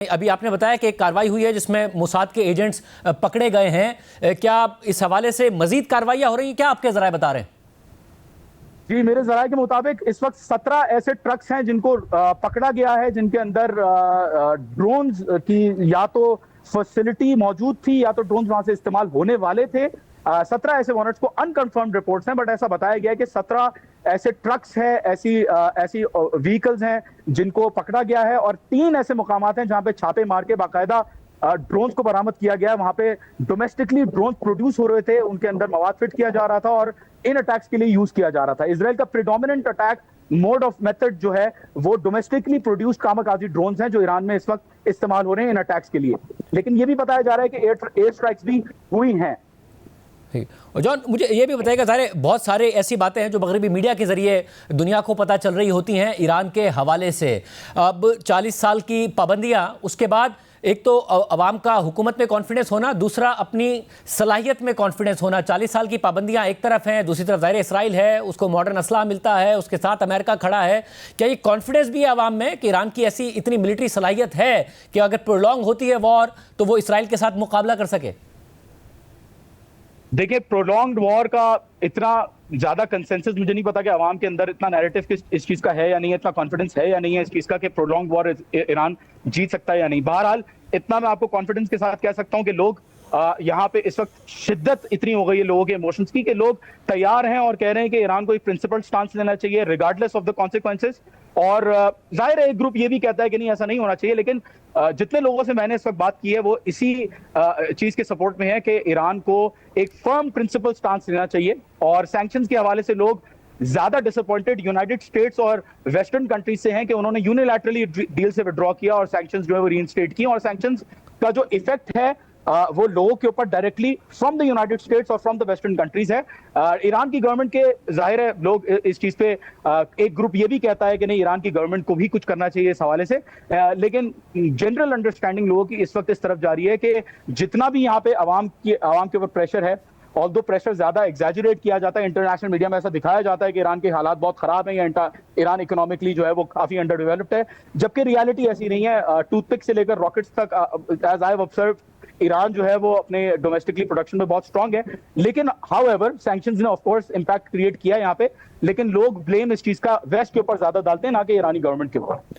अभी आपने बताया कि एक कार्रवाई हुई है जिसमें मोसाद के एजेंट्स पकड़े गए हैं। क्या इस हवाले से मजीद कार्रवाइयां हो रही हैं? क्या आपके जराए बता रहे हैं? जी, मेरे जराये के मुताबिक इस वक्त 17 ऐसे ट्रक्स हैं जिनको पकड़ा गया है, जिनके अंदर ड्रोन्स की या तो फैसिलिटी मौजूद थी या तो ड्रोन्स वहां से इस्तेमाल होने वाले थे। 17 ऐसे वॉरंट्स को अनकंफर्म्ड रिपोर्ट्स हैं, बट ऐसा बताया गया है कि 17 ऐसे ट्रक्स हैं, ऐसी व्हीकल्स हैं जिनको पकड़ा गया है, और 3 ऐसे मुकामात हैं जहां पे छापे मार के बाकायदा ड्रोन्स को बरामद किया गया है। वहां पे डोमेस्टिकली ड्रोन प्रोड्यूस हो रहे थे, उनके अंदर मवाद फिट किया जा रहा था और इन अटैक्स के लिए यूज किया जा रहा था। इजराइल का predominant attack mode of method जो है वो डोमेस्टिकली प्रोड्यूस्ड कामाकाजी ड्रोन्स हैं जो ईरान में इस वक्त इस्तेमाल हो रहे हैं इन अटैक्स के लिए। लेकिन ये भी बताया जा रहा है कि एयर स्ट्राइक्स भी हुई हैं। और जॉन, मुझे ये भी बताइएगा, सारे बहुत सारे ऐसी बातें हैं जो मगरबी मीडिया के जरिए दुनिया को पता चल रही होती हैं ईरान के हवाले से। अब 40 साल की पाबंदियां, उसके बाद एक तो अवाम का हुकूमत में कॉन्फिडेंस होना, दूसरा अपनी सलाहियत में कॉन्फिडेंस होना। 40 साल की पाबंदियां एक तरफ हैं, दूसरी तरफ ज़ाहिर इसराइल है, उसको मॉडर्न असलाह मिलता है, उसके साथ अमेरिका खड़ा है। क्या ये कॉन्फिडेंस भी है अवाम में कि ईरान की ऐसी इतनी मिलिट्री सलाहियत है कि अगर प्रोलॉन्ग होती है वॉर तो वो इसराइल के साथ मुकाबला कर सके? देखिए, प्रोलॉन्ग्ड वॉर का इतना ज्यादा कंसेंसस मुझे नहीं पता कि अवाम के अंदर इतना नैरेटिव इस चीज का है या नहीं है, इतना कॉन्फिडेंस है या नहीं है इस चीज का कि प्रोलॉन्ग्ड वॉर ईरान जीत सकता है या नहीं। बहरहाल इतना मैं आपको कॉन्फिडेंस के साथ कह सकता हूं कि लोग यहाँ पे इस वक्त शिद्दत इतनी हो गई है लोगों के इमोशंस की कि लोग तैयार हैं और कह रहे हैं कि ईरान को एक प्रिंसिपल स्टांस लेना चाहिए रिगार्डलेस ऑफ द कॉन्सिक्वेंसेस। और जाहिर है एक ग्रुप ये भी कहता है कि नहीं, ऐसा नहीं होना चाहिए। लेकिन जितने लोगों से मैंने इस वक्त बात की है वो इसी चीज के सपोर्ट में है कि ईरान को एक फर्म प्रिंसिपल स्टांस लेना चाहिए। और सैंक्शंस के हवाले से लोग ज्यादा डिसअपॉइंटेड यूनाइटेड स्टेट्स और वेस्टर्न कंट्रीज से हैं कि उन्होंने यूनिलैटरली डील से विड्रॉ किया और सैंक्शंस जो है वो रीइंस्टेट किए, और सैंक्शंस का जो इफेक्ट है वो लोगों के ऊपर directly from the United states और फ्रॉम द वेस्टर्न कंट्रीज है। ईरान की गवर्नमेंट के जाहिर है लोग इस चीज पे एक ग्रुप ये भी कहता है कि नहीं, ईरान की गवर्नमेंट को भी कुछ करना चाहिए इस हवाले से। लेकिन जनरल अंडरस्टैंडिंग लोगों की इस वक्त इस तरफ जा रही है कि जितना भी यहाँ पे आवाम के ऊपर प्रेशर है, ऑल्दो प्रेशर ज्यादा एग्जैजरेट किया जाता है, इंटरनेशनल मीडिया में ऐसा दिखाया जाता है कि ईरान के हालात बहुत खराब हैं या ईरान इकोनॉमिकली जो है वो काफी अंडर डेवलप्ड है, जबकि रियलिटी ऐसी नहीं है। टूथपिक से लेकर रॉकेट्स तक, as I have observed, Iran जो है वो अपने डोमेस्टिकली प्रोडक्शन में बहुत स्ट्रांग है। लेकिन हाउएवर सैंक्शंस ने ऑफ कोर्स इंपैक्ट क्रिएट किया यहाँ पे, लेकिन लोग ब्लेम इस चीज का वेस्ट के ऊपर ज्यादा डालते हैं, ना कि ईरानी गवर्नमेंट के ऊपर।